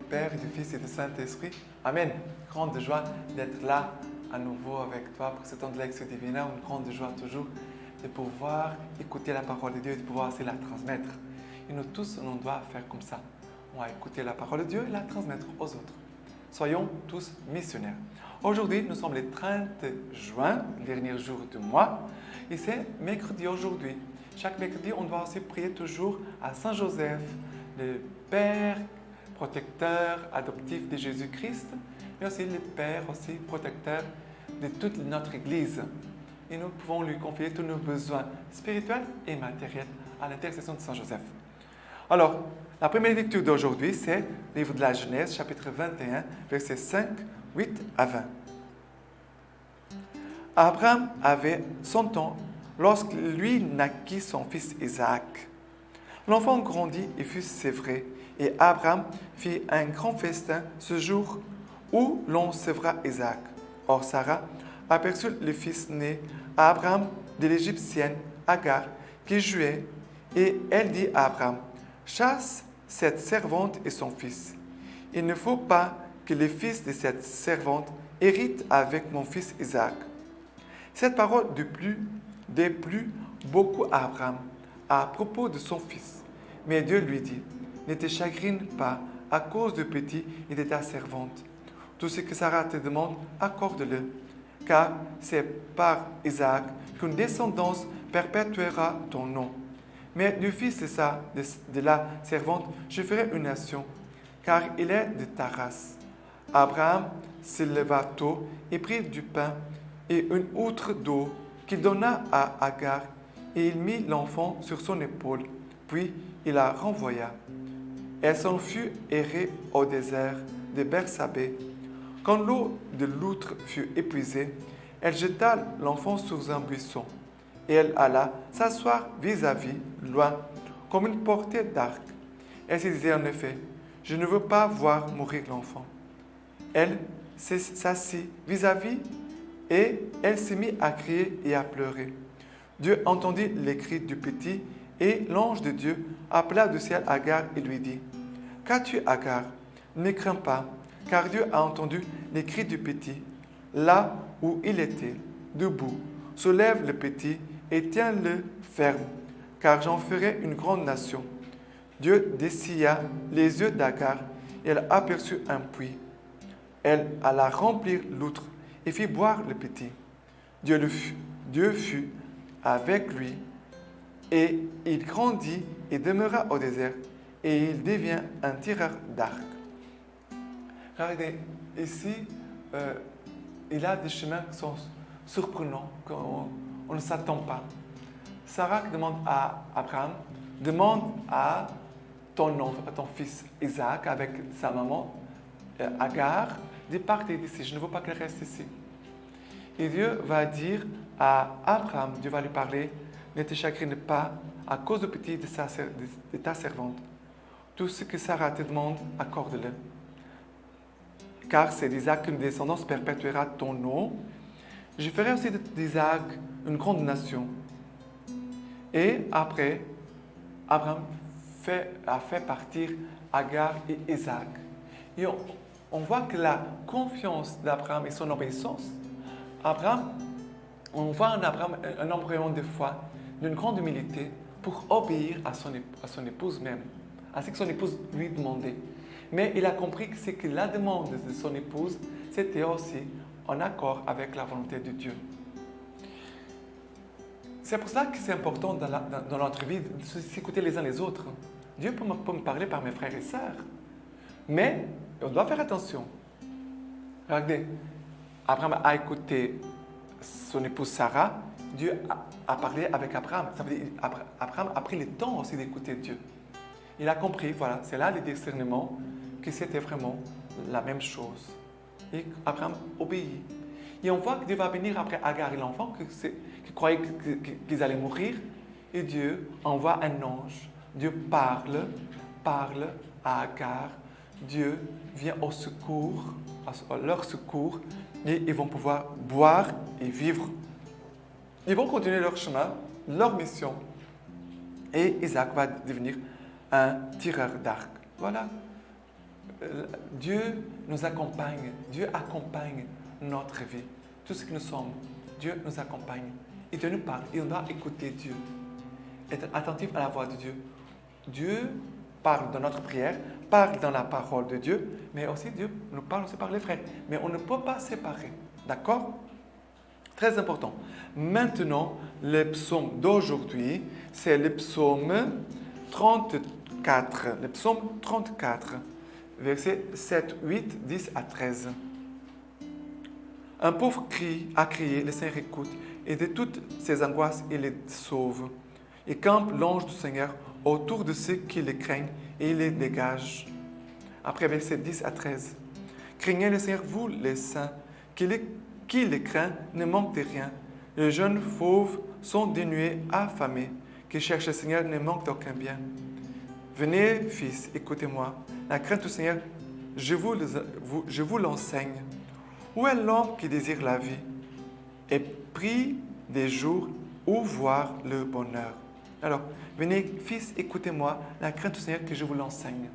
Père, du Fils et du Saint-Esprit. Amen. Grande joie d'être là à nouveau avec toi pour ce temps de lecture divine. Une grande joie toujours de pouvoir écouter la parole de Dieu et de pouvoir aussi la transmettre. Et nous tous, on doit faire comme ça. On va écouter la parole de Dieu et la transmettre aux autres. Soyons tous missionnaires. Aujourd'hui, nous sommes le 30 juin, le dernier jour du mois, et c'est mercredi aujourd'hui. Chaque mercredi, on doit aussi prier toujours à Saint Joseph, le Père protecteur adoptif de Jésus-Christ, mais aussi le Père aussi protecteur de toute notre Église. Et nous pouvons lui confier tous nos besoins spirituels et matériels à l'intercession de Saint Joseph. Alors, la première lecture d'aujourd'hui, c'est le livre de la Genèse, chapitre 21, versets 5, 8 à 20. Abraham avait 100 ans lorsque lui naquit son fils Isaac. L'enfant grandit et fut sévré, et Abraham fit un grand festin ce jour où l'on sévra Isaac. Or Sarah aperçut le fils né à Abraham de l'Égyptienne Agar qui jouait, et elle dit à Abraham, « Chasse cette servante et son fils. Il ne faut pas que le fils de cette servante hérite avec mon fils Isaac. » Cette parole déplut beaucoup à Abraham à propos de son fils. Mais Dieu lui dit, « Ne te chagrine pas à cause du petit et de ta servante. Tout ce que Sarah te demande, accorde-le, car c'est par Isaac qu'une descendance perpétuera ton nom. Mais du fils de la servante, je ferai une nation, car il est de ta race. » Abraham se leva tôt et prit du pain et une outre d'eau qu'il donna à Agar, et il mit l'enfant sur son épaule, puis il la renvoya. Elle s'en fut errer au désert de Bersabée. Quand l'eau de l'outre fut épuisée, elle jeta l'enfant sous un buisson, et elle alla s'asseoir vis-à-vis, loin, comme une portée d'arc. Elle se disait en effet, « Je ne veux pas voir mourir l'enfant. » Elle s'assit vis-à-vis, et elle se mit à crier et à pleurer. Dieu entendit les cris du petit, et l'ange de Dieu appela du ciel Agar et lui dit, « Qu'as-tu, Agar? Ne crains pas, car Dieu a entendu les cris du petit. Là où il était, debout, soulève le petit et tiens-le ferme, car j'en ferai une grande nation. » Dieu dessilla les yeux d'Agar et elle aperçut un puits. Elle alla remplir l'outre et fit boire le petit. Dieu fut avec lui, et il grandit et demeura au désert, et il devient un tireur d'arc. Regardez, ici, il a des chemins qui sont surprenants, qu'on ne s'attend pas. Sarah demande à Abraham, demande à ton fils Isaac avec sa maman Agar, de partir d'ici, je ne veux pas qu'elle reste ici. Et Dieu va dire à Abraham, Dieu va lui parler, ne te chagrine pas à cause du petit de ta servante. Tout ce que Sarah te demande, accorde-le. Car c'est d'Isaac qu'une descendance perpétuera ton nom. Je ferai aussi d'Isaac une grande nation. Et après, Abraham a fait partir Agar et Isaac. Et on voit que la confiance d'Abraham et son obéissance, on voit en Abraham un embryon de foi, d'une grande humilité pour obéir à son épouse même, à ce que son épouse lui demandait. Mais il a compris que c'est que la demande de son épouse, c'était aussi en accord avec la volonté de Dieu. C'est pour ça que c'est important dans notre vie de s'écouter les uns les autres. Dieu peut me parler par mes frères et sœurs, mais on doit faire attention. Regardez, Abraham a écouté son épouse Sarah, Dieu a parlé avec Abraham. Ça veut dire Abraham a pris le temps aussi d'écouter Dieu. Il a compris, voilà, c'est là le discernement, que c'était vraiment la même chose. Et Abraham obéit. Et on voit que Dieu va venir après Agar et l'enfant, qui croyaient qu'ils allaient mourir. Et Dieu envoie un ange. Dieu parle à Agar. Dieu vient au secours, à leur secours, et ils vont pouvoir boire et vivre. Ils vont continuer leur chemin, leur mission. Et Isaac va devenir un tireur d'arc. Voilà. Dieu nous accompagne. Dieu accompagne notre vie. Tout ce que nous sommes, Dieu nous accompagne. Et Dieu nous parle. Et on doit écouter Dieu. Être attentif à la voix de Dieu. Dieu parle dans notre prière, parle dans la parole de Dieu, mais aussi Dieu nous parle aussi par les frères. Mais on ne peut pas séparer. D'accord? Très important. Maintenant, le psaume d'aujourd'hui, c'est le psaume 34. Le psaume 34, versets 7, 8, 10 à 13. Un pauvre a crié, le Seigneur écoute, et de toutes ses angoisses, il les sauve. Il campe l'ange du Seigneur autour de ceux qui le craignent et il les dégage. Après, versets 10 à 13. Craignez le Seigneur, vous les saints, qui les craint ne manque de rien. Les jeunes fauves sont dénués, affamés, qui cherchent le Seigneur ne manque d'aucun bien. Venez, fils, écoutez-moi. La crainte du Seigneur, je vous l'enseigne. Où est l'homme qui désire la vie et prie des jours où voir le bonheur? Alors, venez, fils, écoutez-moi, la crainte du Seigneur que je vous l'enseigne.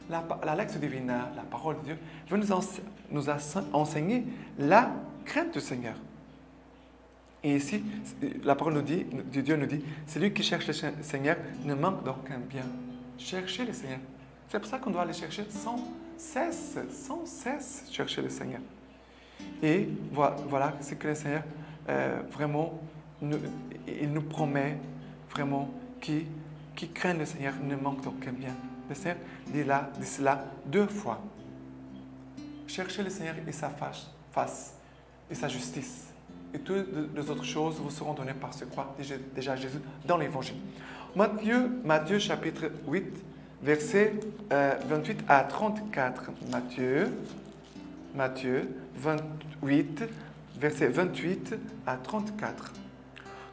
La Lex Divina, la parole de Dieu, veut nous enseigner la crainte du Seigneur. Et ici, la parole de Dieu nous dit, celui qui cherche le Seigneur ne manque d'aucun bien. Cherchez le Seigneur. C'est pour ça qu'on doit aller chercher sans cesse chercher le Seigneur. Et voilà ce que le Seigneur, vraiment, il nous promet, vraiment, qui craint le Seigneur ne manque d'aucun bien. Le Seigneur dit cela 2 fois. Cherchez le Seigneur et sa face et sa justice. Et toutes les autres choses vous seront données par ce croix déjà Jésus dans l'Évangile. Matthieu chapitre 8, versets 28 à 34. Matthieu 28, versets 28 à 34.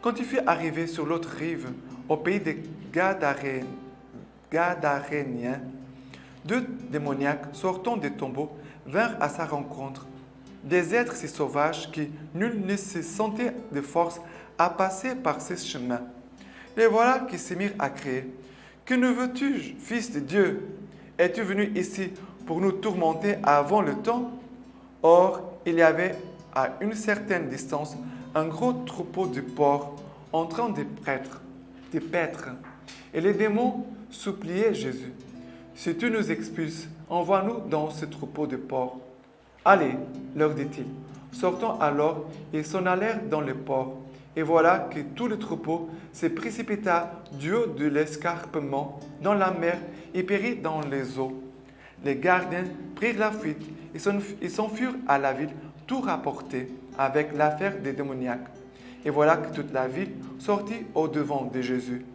Quand il fut arrivé sur l'autre rive, au pays des Gadaréniens, 2 démoniaques sortant des tombeaux vinrent à sa rencontre. Des êtres si sauvages que nul ne se sentait de force à passer par ces chemins. Les voilà qui se mirent à crier. « Que ne veux-tu, fils de Dieu? Es-tu venu ici pour nous tourmenter avant le temps ?» Or, il y avait à une certaine distance un gros troupeau de porcs en train de paître. Et les démons suppliaient Jésus. « Si tu nous expulses, envoie-nous dans ce troupeau de porcs. » « Allez, leur dit-il. Sortant alors, ils s'en allèrent dans le port. Et voilà que tout le troupeau se précipita du haut de l'escarpement dans la mer et périt dans les eaux. Les gardiens prirent la fuite et s'enfuirent à la ville, tout rapporté avec l'affaire des démoniaques. Et voilà que toute la ville sortit au-devant de Jésus.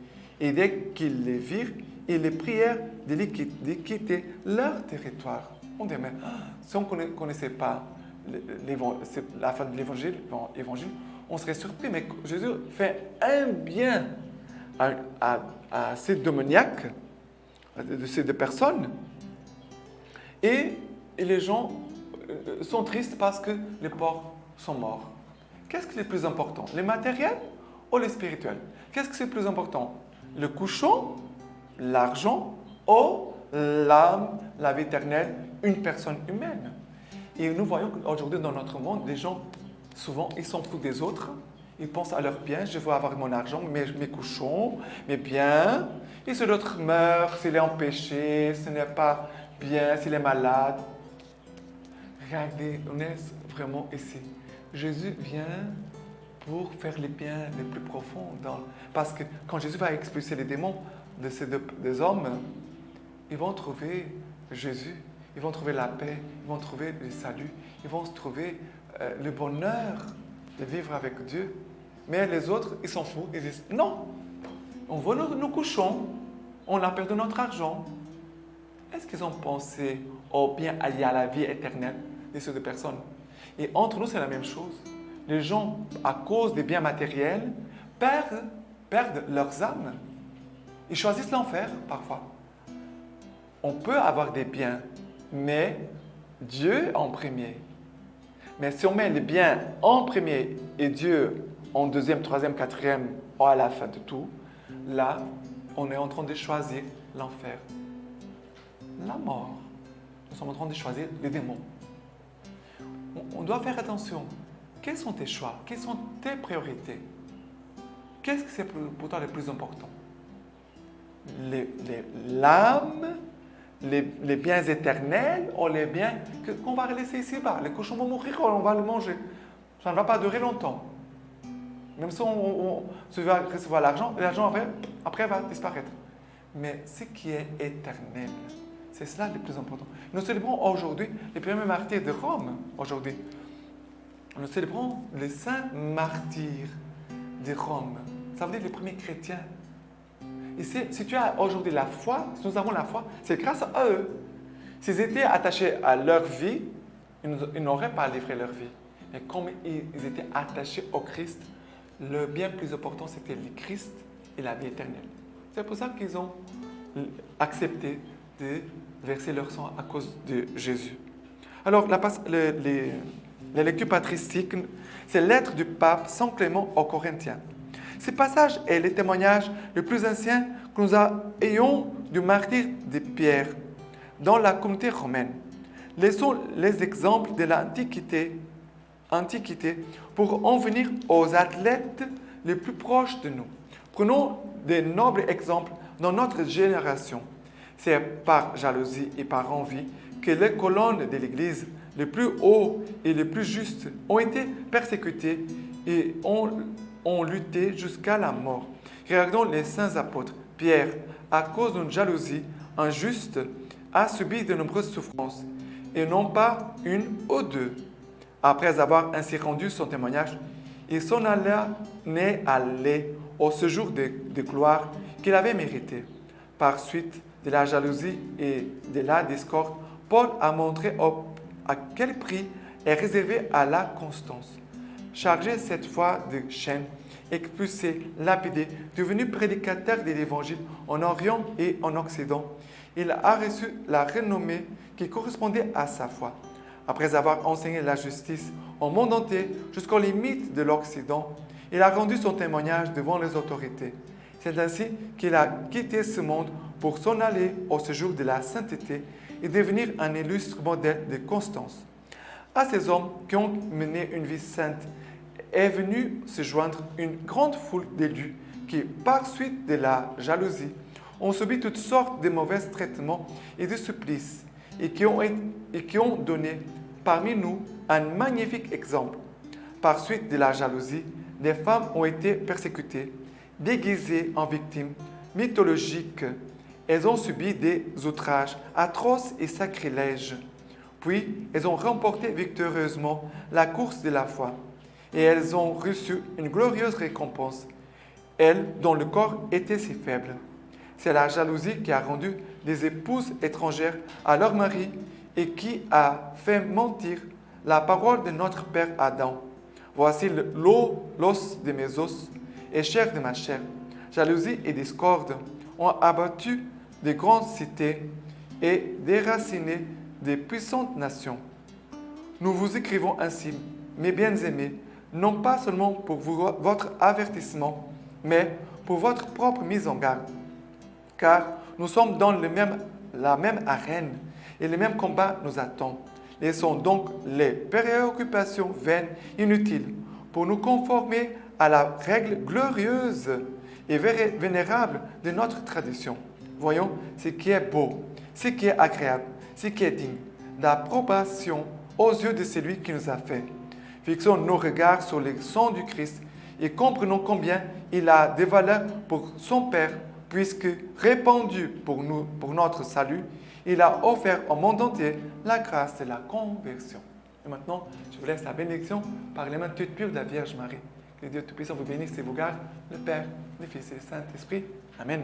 Et dès qu'ils les virent, ils les prièrent de quitter leur territoire. On dit, mais si on ne connaissait pas la fin de l'évangile, on serait surpris. Mais Jésus fait un bien à ces démoniaques, de ces 2 personnes. Et les gens sont tristes parce que les porcs sont morts. Qu'est-ce qui est le plus important? Le matériel ou le spirituel? Qu'est-ce que c'est le plus important? Le cochon, l'argent ou l'âme, la vie éternelle, une personne humaine? Et nous voyons qu'aujourd'hui dans notre monde, les gens, souvent, ils s'en foutent des autres. Ils pensent à leur bien. Je veux avoir mon argent, mes cochons, mes biens. Et si l'autre meurt, s'il est empêché, ce n'est pas bien, s'il est malade. Regardez, on est vraiment ici. Jésus vient pour faire les biens les plus profonds. Parce que quand Jésus va expulser les démons de ces 2 hommes, ils vont trouver Jésus, ils vont trouver la paix, ils vont trouver le salut, ils vont trouver le bonheur de vivre avec Dieu. Mais les autres, ils s'en foutent, ils disent non, on veut nous couchons, on a perdu notre argent. Est-ce qu'ils ont pensé au bien allié à la vie éternelle de ces 2 personnes? Et entre nous, c'est la même chose. Les gens, à cause des biens matériels, perdent leurs âmes. Ils choisissent l'enfer parfois. On peut avoir des biens, mais Dieu en premier. Mais si on met les biens en premier et Dieu en 2e, 3e, 4e, ou à la fin de tout, là, on est en train de choisir l'enfer, la mort. Nous sommes en train de choisir les démons. On doit faire attention. Quels sont tes choix? Quelles sont tes priorités? Qu'est-ce que c'est pour toi le plus important? L'âme, les biens éternels ou les biens qu'on va laisser ici-bas? Les cochons vont mourir, on va les manger. Ça ne va pas durer longtemps. Même si on va recevoir l'argent après va disparaître. Mais ce qui est éternel, c'est cela le plus important. Nous célébrons aujourd'hui les premiers martyrs de Rome. Aujourd'hui, nous célébrons les saints martyrs de Rome. Ça veut dire les premiers chrétiens. Et si tu as aujourd'hui la foi, si nous avons la foi, c'est grâce à eux. S'ils étaient attachés à leur vie, ils n'auraient pas livré leur vie. Mais comme ils étaient attachés au Christ, le bien plus important, c'était le Christ et la vie éternelle. C'est pour ça qu'ils ont accepté de verser leur sang à cause de Jésus. Alors, les lectures patristiques, c'est lettre du pape Saint Clément aux Corinthiens. Ce passage est le témoignage le plus ancien que nous ayons du martyre de Pierre dans la communauté romaine. Laissons les exemples de l'Antiquité pour en venir aux athlètes les plus proches de nous. Prenons de nobles exemples dans notre génération. C'est par jalousie et par envie que les colonnes de l'Église, les plus hauts et les plus justes, ont été persécutées et ont lutté jusqu'à la mort. Regardons les saints apôtres. Pierre, à cause d'une jalousie injuste, a subi de nombreuses souffrances, et non pas une ou deux. Après avoir ainsi rendu son témoignage, il s'en allait au séjour de gloire qu'il avait mérité. Par suite de la jalousie et de la discorde, Paul a montré à quel prix est réservé à la constance. Chargé cette fois de chaînes, expulsé, lapidé, devenu prédicateur de l'Évangile en Orient et en Occident, il a reçu la renommée qui correspondait à sa foi. Après avoir enseigné la justice au monde entier jusqu'aux limites de l'Occident, il a rendu son témoignage devant les autorités. C'est ainsi qu'il a quitté ce monde pour s'en aller au séjour de la sainteté et devenir un illustre modèle de constance. À ces hommes qui ont mené une vie sainte est venue se joindre une grande foule d'élus qui, par suite de la jalousie, ont subi toutes sortes de mauvais traitements et de supplices et qui ont donné parmi nous un magnifique exemple. Par suite de la jalousie, des femmes ont été persécutées, déguisées en victimes mythologiques. Elles ont subi des outrages atroces et sacrilèges. Puis, elles ont remporté victorieusement la course de la foi et elles ont reçu une glorieuse récompense, elles dont le corps était si faible. C'est la jalousie qui a rendu des épouses étrangères à leur mari et qui a fait mentir la parole de notre père Adam. Voici l'os de mes os et chair de ma chair. Jalousie et discorde ont abattu de grandes cités et déraciné des puissantes nations. Nous vous écrivons ainsi, mes bien-aimés, non pas seulement pour votre avertissement, mais pour votre propre mise en garde. Car nous sommes dans la même arène et le même combat nous attend. Laissons donc les préoccupations vaines inutiles pour nous conformer à la règle glorieuse et vénérable de notre tradition. Voyons ce qui est beau, ce qui est agréable, ce qui est digne d'approbation aux yeux de celui qui nous a fait. Fixons nos regards sur le sang du Christ et comprenons combien il a de valeur pour son Père, puisque répandu pour notre salut, il a offert au monde entier la grâce de la conversion. Et maintenant, je vous laisse la bénédiction par les mains toutes pures de la Vierge Marie. Que Dieu Tout-Puissant vous bénisse et vous garde, le Père, le Fils et le Saint-Esprit. Amen.